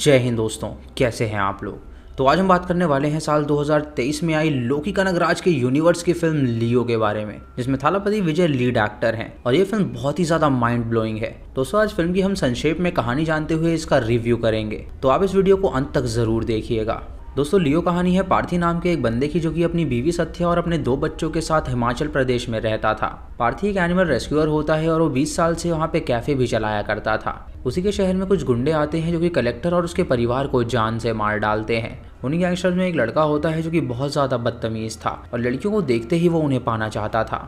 जय हिंद दोस्तों, कैसे हैं आप लोग। तो आज हम बात करने वाले हैं साल 2023 में आई लोकी कनगराज के यूनिवर्स की फिल्म लियो के बारे में, जिसमें थालापति विजय लीड एक्टर हैं और ये फिल्म बहुत ही ज़्यादा माइंड ब्लोइंग है। दोस्तों आज फिल्म की हम संक्षेप में कहानी जानते हुए इसका रिव्यू करेंगे, तो आप इस वीडियो को अंत तक ज़रूर देखिएगा। दोस्तों लियो कहानी है पार्थी नाम के एक बंदे की, जो कि अपनी बीवी सत्या और अपने 2 बच्चों के साथ हिमाचल प्रदेश में रहता था। पार्थी एक एनिमल रेस्क्यूअर होता है और वो 20 साल से वहाँ पे कैफे भी चलाया करता था। उसी के शहर में कुछ गुंडे आते हैं जो कि कलेक्टर और उसके परिवार को जान से मार डालते हैं। उन्हीं गैंगस्टर्स में एक लड़का होता है जो कि बहुत ज़्यादा बदतमीज़ था और लड़कियों को देखते ही वो उन्हें पाना चाहता था।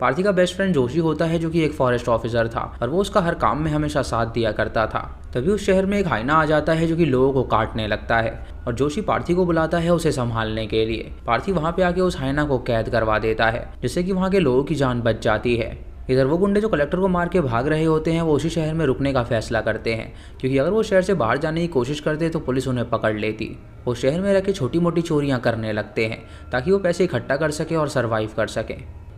पार्थी का बेस्ट फ्रेंड जोशी होता है जो कि एक फॉरेस्ट ऑफिसर था और वो उसका हर काम में हमेशा साथ दिया करता था। तभी उस शहर में एक हाइना आ जाता है जो कि लोगों को काटने लगता है और जोशी पार्थी को बुलाता है उसे संभालने के लिए। पार्थी वहाँ पे आके उस हाइना को कैद करवा देता है, जिससे कि वहाँ के लोगों की जान बच जाती है। इधर वो गुंडे जो कलेक्टर को मार के भाग रहे होते हैं, वो उसी शहर में रुकने का फैसला करते हैं, क्योंकि अगर वो शहर से बाहर जाने की कोशिश करते तो पुलिस उन्हें पकड़ लेती। वो शहर में रह के छोटी मोटी चोरियां करने लगते हैं ताकि वो पैसे इकट्ठा कर सके और सर्वाइव कर सकें।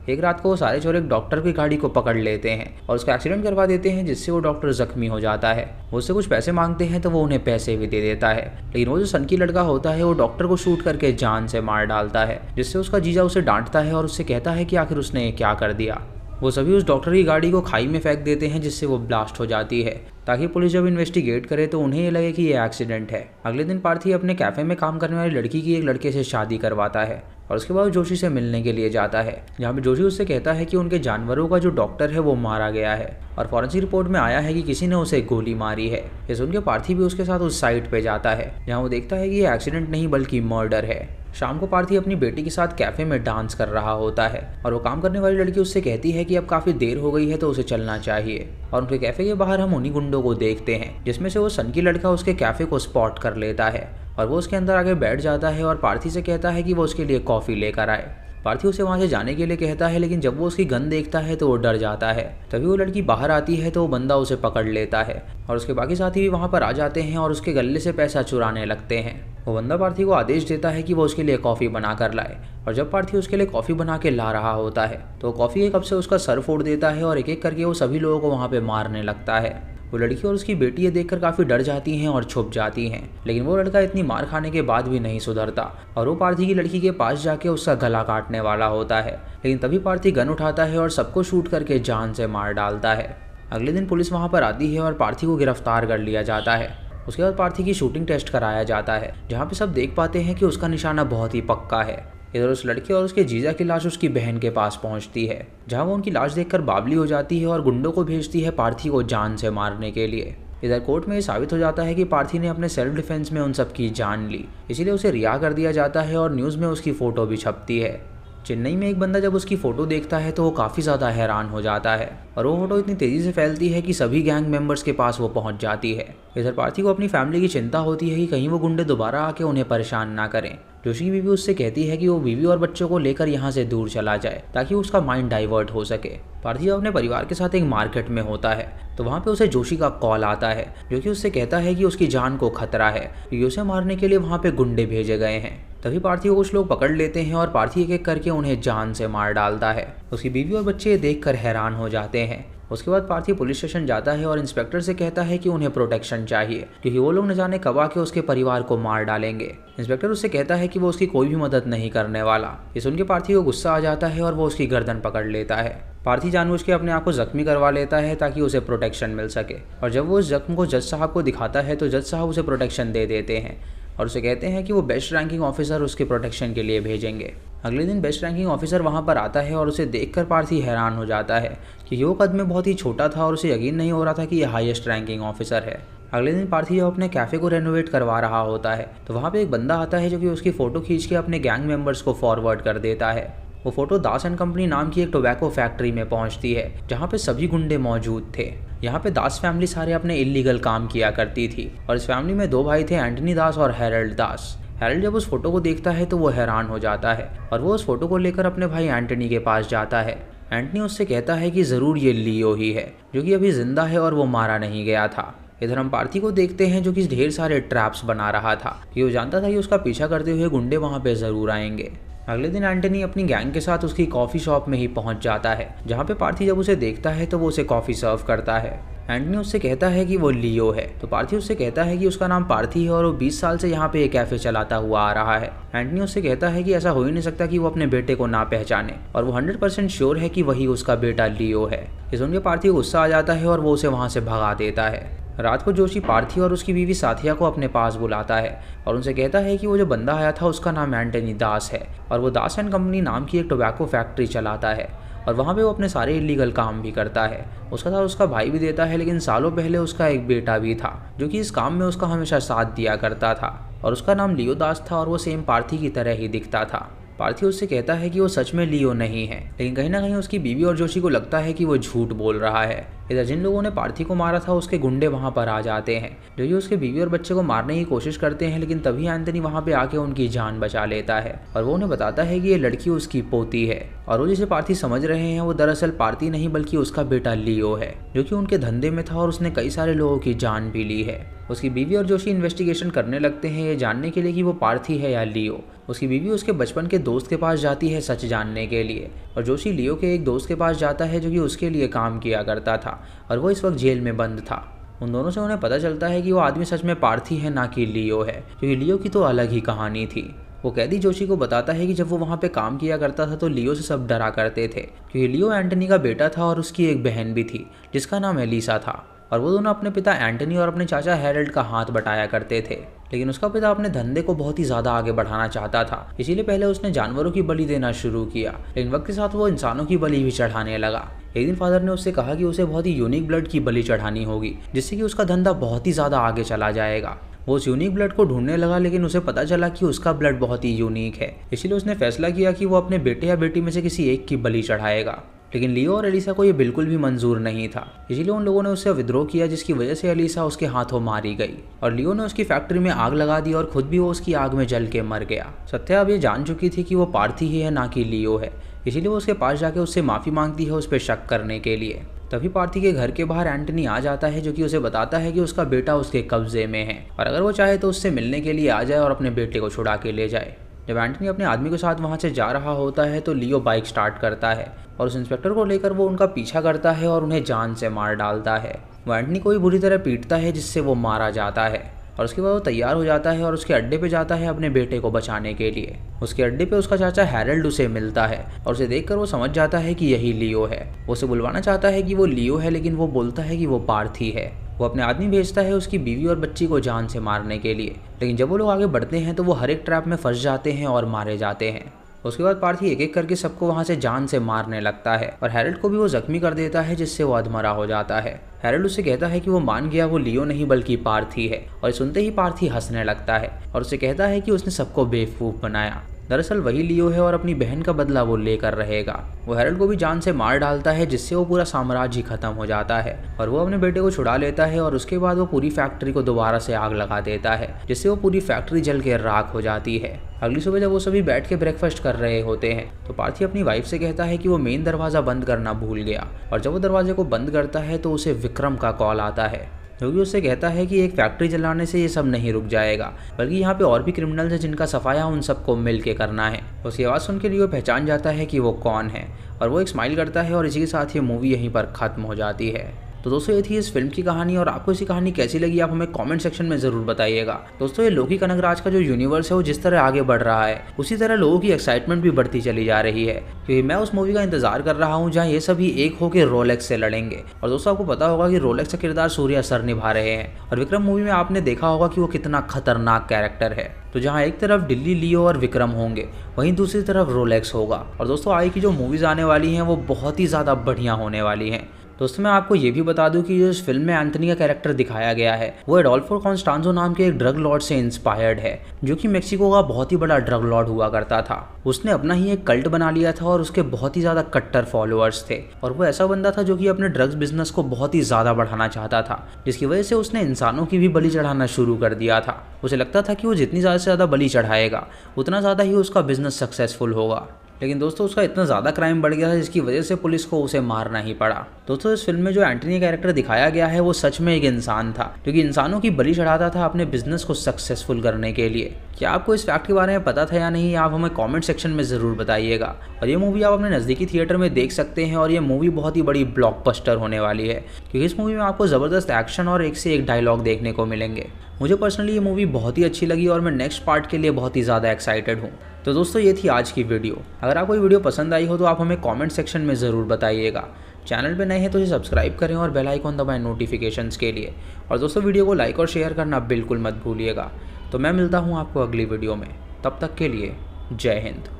एक रात को वो सारे चोर एक डॉक्टर की गाड़ी को पकड़ लेते हैं और उसका एक्सीडेंट करवा देते हैं, जिससे वो डॉक्टर जख्मी हो जाता है। वो उससे कुछ पैसे मांगते हैं तो वो उन्हें पैसे भी दे देता है, लेकिन वो जो सनकी लड़का होता है वो डॉक्टर को शूट करके जान से मार डालता है, जिससे उसका जीजा उसे डांटता है और उससे कहता है कि आखिर उसने क्या कर दिया। वो सभी उस डॉक्टर की गाड़ी को खाई में फेंक देते हैं, जिससे वो ब्लास्ट हो जाती है, ताकि पुलिस जब इन्वेस्टिगेट करे तो उन्हें ये लगे कि ये एक्सीडेंट है। अगले दिन पार्थी अपने कैफे में काम करने वाली लड़की की एक लड़के से शादी करवाता है और उसके बाद जोशी से मिलने के लिए जाता है, जहाँ पे जोशी उससे कहता है कि उनके जानवरों का जो डॉक्टर है वो मारा गया है और फॉरेंसिक रिपोर्ट में आया है कि किसी ने उसे गोली मारी है। ये सुनकर पार्थी भी उसके साथ उस साइट पे जाता है, जहाँ वो देखता है कि ये एक्सीडेंट नहीं बल्कि मर्डर है। शाम को पार्थी अपनी बेटी के साथ कैफे में डांस कर रहा होता है और वो काम करने वाली लड़की उससे कहती है कि अब काफी देर हो गई है तो उसे चलना चाहिए। और उनके कैफे के बाहर हम उन्हीं गुंडों को देखते हैं, जिसमें से वो सनकी लड़का उसके कैफे को स्पॉट कर लेता है और वो उसके अंदर आगे बैठ जाता है और पार्थी से कहता है कि वो उसके लिए कॉफी लेकर आए। पार्थी उसे वहाँ से जाने के लिए कहता है, लेकिन जब वो उसकी गन देखता है तो वो डर जाता है। तभी वो लड़की बाहर आती है तो वो बंदा उसे पकड़ लेता है और उसके बाकी साथी भी वहाँ पर आ जाते हैं और उसके गले से पैसा चुराने लगते हैं। वो बंदा पार्थी को आदेश देता है कि वो उसके लिए कॉफ़ी बना कर लाए और जब पार्थी उसके लिए कॉफ़ी बना के ला रहा होता है तो कॉफ़ी के कप से उसका सर फोड़ देता है और एक एक करके वो सभी लोगों को वहाँ पे मारने लगता है। वो लड़की और उसकी बेटी ये देखकर काफ़ी डर जाती हैं और छुप जाती हैं, लेकिन वो लड़का इतनी मार खाने के बाद भी नहीं सुधरता और वो पार्थी की लड़की के पास जाके उसका गला काटने वाला होता है, लेकिन तभी पार्थी गन उठाता है और सबको शूट करके जान से मार डालता है। अगले दिन पुलिस वहाँ पर आती है और पार्थी को गिरफ्तार कर लिया जाता है। उसके बाद पार्थी की शूटिंग टेस्ट कराया जाता है, जहाँ पे सब देख पाते हैं कि उसका निशाना बहुत ही पक्का है। इधर उस लड़के और उसके जीजा की लाश उसकी बहन के पास पहुंचती है, जहां वो उनकी लाश देखकर बावली हो जाती है और गुंडों को भेजती है पार्थी को जान से मारने के लिए। इधर कोर्ट में ये साबित हो जाता है कि पार्थी ने अपने सेल्फ डिफेंस में उन सब की जान ली, इसीलिए उसे रिहा कर दिया जाता है और न्यूज़ में उसकी फ़ोटो भी छपती है। चेन्नई में एक बंदा जब उसकी फ़ोटो देखता है तो वो काफ़ी ज़्यादा हैरान हो जाता है और वो फ़ोटो इतनी तेज़ी से फैलती है कि सभी गैंग मेंबर्स के पास वो पहुंच जाती है। इधर पार्थी को अपनी फैमिली की चिंता होती है कि कहीं वो गुंडे दोबारा आके उन्हें परेशान ना करें। जोशी की बीवी उससे कहती है कि वो बीवी और बच्चों को लेकर यहाँ से दूर चला जाए ताकि उसका माइंड डाइवर्ट हो सके। पार्थी जब अपने परिवार के साथ एक मार्केट में होता है तो वहाँ पे उसे जोशी का कॉल आता है, जो कि उससे कहता है कि उसकी जान को खतरा है, क्योंकि उसे मारने के लिए वहाँ पे गुंडे भेजे गए हैं। तभी पार्थी को कुछ लोग पकड़ लेते हैं और पार्थी एक एक करके उन्हें जान से मार डालता है। उसकी बीवी और बच्चे देखकर हैरान हो जाते हैं। उसके बाद पार्थी पुलिस स्टेशन जाता है और इंस्पेक्टर से कहता है कि उन्हें प्रोटेक्शन चाहिए, क्योंकि वो लोग न जाने कब आके उसके परिवार को मार डालेंगे। इंस्पेक्टर उससे कहता है कि वो उसकी कोई भी मदद नहीं करने वाला। ये सुनकर पार्थी को गुस्सा आ जाता है और वो उसकी गर्दन पकड़ लेता है। पार्थी जानबूझ के अपने आप को जख्मी करवा लेता है ताकि उसे प्रोटेक्शन मिल सके, और जब वो उस जख्म को जज साहब को दिखाता है तो जज साहब उसे प्रोटेक्शन दे देते हैं और उसे कहते हैं कि वो बेस्ट रैंकिंग ऑफिसर उसके प्रोटेक्शन के लिए भेजेंगे। अगले दिन बेस्ट रैंकिंग ऑफिसर वहाँ पर आता है और उसे देखकर पार्थी हैरान हो जाता है, क्योंकि वो कद में बहुत ही छोटा था और उसे यकीन नहीं हो रहा था कि ये हाईएस्ट रैंकिंग ऑफिसर है। अगले दिन पार्थी जब अपने कैफ़े को रेनोवेट करवा रहा होता है तो वहाँ पे एक बंदा आता है जो कि उसकी फ़ोटो खींच के अपने गैंग मेंबर्स को फॉरवर्ड कर देता है। वो फोटो दास एंड कंपनी नाम की एक टोबैको फैक्ट्री में पहुंचती है, जहाँ पे सभी गुंडे मौजूद थे। यहाँ पे दास फैमिली सारे अपने इलीगल काम किया करती थी और इस फैमिली में 2 भाई थे, एंटनी दास और हैरल्ड दास। हैरल्ड जब उस फोटो को देखता है तो वो हैरान हो जाता है और वो उस फोटो को लेकर अपने भाई एंटनी के पास जाता है। एंटनी उससे कहता है कि ज़रूर ये लियो ही है, जो कि अभी जिंदा है और वो मारा नहीं गया था। इधर हम पार्थी को देखते हैं जो कि ढेर सारे ट्रैप्स बना रहा था, कि वो जानता था कि उसका पीछा करते हुए गुंडे वहाँ पे ज़रूर आएंगे। अगले दिन एंटनी अपनी गैंग के साथ उसकी कॉफ़ी शॉप में ही पहुंच जाता है, जहां पे पार्थी जब उसे देखता है तो वो उसे कॉफ़ी सर्व करता है। एंटनी उससे कहता है कि वो लियो है, तो पार्थी उससे कहता है कि उसका नाम पार्थी है और वो 20 साल से यहाँ पे एक कैफ़े चलाता हुआ आ रहा है। एंटनी उससे कहता है कि ऐसा हो ही नहीं सकता कि वो अपने बेटे को ना पहचाने, और वो 100% श्योर है कि वही उसका बेटा लियो है। ये सुन के पार्थी को गुस्सा आ जाता है और वो उसे वहाँ से भगा देता है। रात को जोशी पार्थी और उसकी बीवी साथिया को अपने पास बुलाता है और उनसे कहता है कि वो जो बंदा आया था उसका नाम एंटनी दास है, और वो दास एंड कंपनी नाम की एक टोबैको फैक्ट्री चलाता है, और वहाँ पे वो अपने सारे इलीगल काम भी करता है। उसका साथ उसका भाई भी देता है, लेकिन सालों पहले उसका एक बेटा भी था जो कि इस काम में उसका हमेशा साथ दिया करता था, और उसका नाम लियो दास था और वो सेम पार्थी की तरह ही दिखता था। पार्थी उससे कहता है कि वो सच में लियो नहीं है, लेकिन कहीं ना कहीं उसकी बीवी और जोशी को लगता है कि वो झूठ बोल रहा है। इधर जिन लोगों ने पार्थी को मारा था उसके गुंडे वहां पर आ जाते हैं, जो कि उसके बीवी और बच्चे को मारने की कोशिश करते हैं, लेकिन तभी एंटनी वहां पे आके उनकी जान बचा लेता है और वो उन्हें बताता है कि ये लड़की उसकी पोती है, और वो जिसे पार्थी समझ रहे हैं वो दरअसल पार्थी नहीं बल्कि उसका बेटा लियो है, जो कि उनके धंधे में था और उसने कई सारे लोगों की जान भी ली है। उसकी बीवी और जोशी इन्वेस्टिगेशन करने लगते हैं ये जानने के लिए कि वो पार्थी है या लियो। उसकी बीवी उसके बचपन के दोस्त के पास जाती है सच जानने के लिए, और जोशी लियो के एक दोस्त के पास जाता है जो कि उसके लिए काम किया करता था, और वो इस वक्त जेल में बंद था। उन दोनों से उन्हें पता चलता है कि वो आदमी सच में पार्थी है ना कि लियो है, क्योंकि लियो की तो अलग ही कहानी थी। वो कैदी जोशी को बताता है कि जब वो वहाँ पे काम किया करता था तो लियो से सब डरा करते थे, क्योंकि लियो एंटनी का बेटा था और उसकी एक बहन भी थी जिसका नाम एलिसा था, और वो दोनों अपने पिता एंटनी और अपने चाचा हैरल्ड का हाथ बटाया करते थे। लेकिन उसका पिता अपने धंधे को बहुत ही ज़्यादा आगे बढ़ाना चाहता था, इसीलिए पहले उसने जानवरों की बलि देना शुरू किया, लेकिन वक्त के साथ वो इंसानों की बलि भी चढ़ाने लगा। एक दिन फादर ने उससे कहा कि उसे बहुत ही यूनिक ब्लड की बलि चढ़ानी होगी, जिससे कि उसका धंधा बहुत ही ज़्यादा आगे चला जाएगा। वो उस यूनिक ब्लड को ढूंढने लगा, लेकिन उसे पता चला कि उसका ब्लड बहुत ही यूनिक है, इसीलिए उसने फैसला किया कि वो अपने बेटे या बेटी में से किसी एक की बलि चढ़ाएगा। लेकिन लियो और एलिसा को ये बिल्कुल भी मंजूर नहीं था, इसीलिए उन लोगों ने उससे विद्रोह किया, जिसकी वजह से एलिसा उसके हाथों मारी गई, और लियो ने उसकी फैक्ट्री में आग लगा दी और खुद भी वो उसकी आग में जल के मर गया। सत्या अब ये जान चुकी थी कि वो पार्थी ही है ना कि लियो है, इसीलिए वो उसके पास जाके उससे माफ़ी मांगती है उस पर शक करने के लिए। तभी पार्थी के घर के बाहर एंटनी आ जाता है, जो कि उसे बताता है कि उसका बेटा उसके कब्जे में है, और अगर वो चाहे तो उससे मिलने के लिए आ जाए और अपने बेटे को छुड़ा के ले जाए। जब एंटनी अपने आदमी के साथ वहाँ से जा रहा होता है तो लियो बाइक स्टार्ट करता है और उस इंस्पेक्टर को लेकर वो उनका पीछा करता है और उन्हें जान से मार डालता है। वो एंटनी को भी बुरी तरह पीटता है, जिससे वो मारा जाता है, और उसके बाद वो तैयार हो जाता है और उसके अड्डे पे जाता है अपने बेटे को बचाने के लिए। उसके अड्डे पे उसका चाचा हैरल्ड उसे मिलता है, और उसे देखकर वो समझ जाता है कि यही लियो है। वो उसे बुलवाना चाहता है कि वो लियो है, लेकिन वो बोलता है कि वो पार्थी है। वो अपने आदमी भेजता है उसकी बीवी और बच्ची को जान से मारने के लिए, लेकिन जब वो लोग आगे बढ़ते हैं तो वो हर एक ट्रैप में फंस जाते हैं और मारे जाते हैं। उसके बाद पार्थी एक एक करके सबको वहाँ से जान से मारने लगता है, और हैरल्ड को भी वो जख्मी कर देता है, जिससे वो अधमरा हो जाता है। हैरल्ड उससे कहता है कि वो मान गया वो लियो नहीं बल्कि पार्थी है, और सुनते ही पार्थी हंसने लगता है और उसे कहता है कि उसने सबको बेवकूफ़ बनाया। दरअसल वही लियो है और अपनी बहन का बदला वो लेकर रहेगा। वो हैरल्ड को भी जान से मार डालता है, जिससे वो पूरा साम्राज्य ही खत्म हो जाता है, और वो अपने बेटे को छुड़ा लेता है, और उसके बाद वो पूरी फैक्ट्री को दोबारा से आग लगा देता है, जिससे वो पूरी फैक्ट्री जल के राख हो जाती है। अगली सुबह जब वो सभी बैठ के ब्रेकफास्ट कर रहे होते हैं तो पार्थी अपनी वाइफ से कहता है कि वो मेन दरवाज़ा बंद करना भूल गया, और जब वो दरवाजे को बंद करता है तो उसे विक्रम का कॉल आता है, जो कि उससे कहता है कि एक फैक्ट्री जलाने से ये सब नहीं रुक जाएगा, बल्कि यहाँ पे और भी क्रिमिनल्स हैं जिनका सफाया उन सबको मिल के करना है। उसकी आवाज़ सुन के लिए वो पहचान जाता है कि वो कौन है, और वो एक स्माइल करता है, और इसी के साथ ये मूवी यहीं पर ख़त्म हो जाती है। तो दोस्तों ये थी इस फिल्म की कहानी, और आपको इसी कहानी कैसी लगी आप हमें कमेंट सेक्शन में ज़रूर बताइएगा। दोस्तों ये लोकी कनगराज का जो यूनिवर्स है वो जिस तरह आगे बढ़ रहा है, उसी तरह लोगों की एक्साइटमेंट भी बढ़ती चली जा रही है, क्योंकि मैं उस मूवी का इंतजार कर रहा हूँ जहाँ ये सभी एक होकर रोलेक्स से लड़ेंगे। और दोस्तों आपको पता होगा कि रोलेक्स का किरदार सूर्या सर निभा रहे हैं, और विक्रम मूवी में आपने देखा होगा कि वो कितना खतरनाक कैरेक्टर है। तो जहाँ एक तरफ दिल्ली लियो और विक्रम होंगे, वहीं दूसरी तरफ रोलेक्स होगा। और दोस्तों आगे की जो मूवीज़ आने वाली हैं वो बहुत ही ज़्यादा बढ़िया होने वाली हैं। दोस्तों मैं आपको ये भी बता दूं कि जो इस फिल्म में एंथनी का कैरेक्टर दिखाया गया है वो एडोल्फो कॉन्स्टांजो नाम के एक ड्रग लॉर्ड से इंस्पायर्ड है, जो कि मेक्सिको का बहुत ही बड़ा ड्रग लॉर्ड हुआ करता था। उसने अपना ही एक कल्ट बना लिया था और उसके बहुत ही ज़्यादा कट्टर फॉलोअर्स थे, और वो ऐसा बंदा था जो कि अपने ड्रग्स बिजनेस को बहुत ही ज़्यादा बढ़ाना चाहता था, जिसकी वजह से उसने इंसानों की भी बलि चढ़ाना शुरू कर दिया था। उसे लगता था कि वो जितनी ज़्यादा से ज़्यादा बलि चढ़ाएगा उतना ज़्यादा ही उसका बिजनेस सक्सेसफुल होगा। लेकिन दोस्तों उसका इतना ज़्यादा क्राइम बढ़ गया था जिसकी वजह से पुलिस को उसे मारना ही पड़ा। दोस्तों इस फिल्म में जो एंटनी कैरेक्टर दिखाया गया है वो सच में एक इंसान था जो कि इंसानों की बलि चढ़ाता था अपने बिजनेस को सक्सेसफुल करने के लिए। क्या आपको इस फैक्ट के बारे में पता था या नहीं, आप हमें कमेंट सेक्शन में ज़रूर बताइएगा। और ये मूवी आप अपने नज़दीकी थिएटर में देख सकते हैं और ये मूवी बहुत ही बड़ी ब्लॉकबस्टर होने वाली है क्योंकि इस मूवी में आपको ज़बरदस्त एक्शन और एक से एक डायलॉग देखने को मिलेंगे। मुझे पर्सनली ये मूवी बहुत ही अच्छी लगी और मैं नेक्स्ट पार्ट के लिए बहुत ही ज़्यादा एक्साइटेड हूँ। तो दोस्तों ये थी आज की वीडियो। अगर आपको ये वीडियो पसंद आई हो तो आप हमें कमेंट सेक्शन में ज़रूर बताइएगा। चैनल पे नए हैं तो इसे सब्सक्राइब करें और बेल आइकॉन दबाएं नोटिफिकेशंस के लिए। और दोस्तों वीडियो को लाइक और शेयर करना बिल्कुल मत भूलिएगा। तो मैं मिलता हूँ आपको अगली वीडियो में, तब तक के लिए जय हिंद।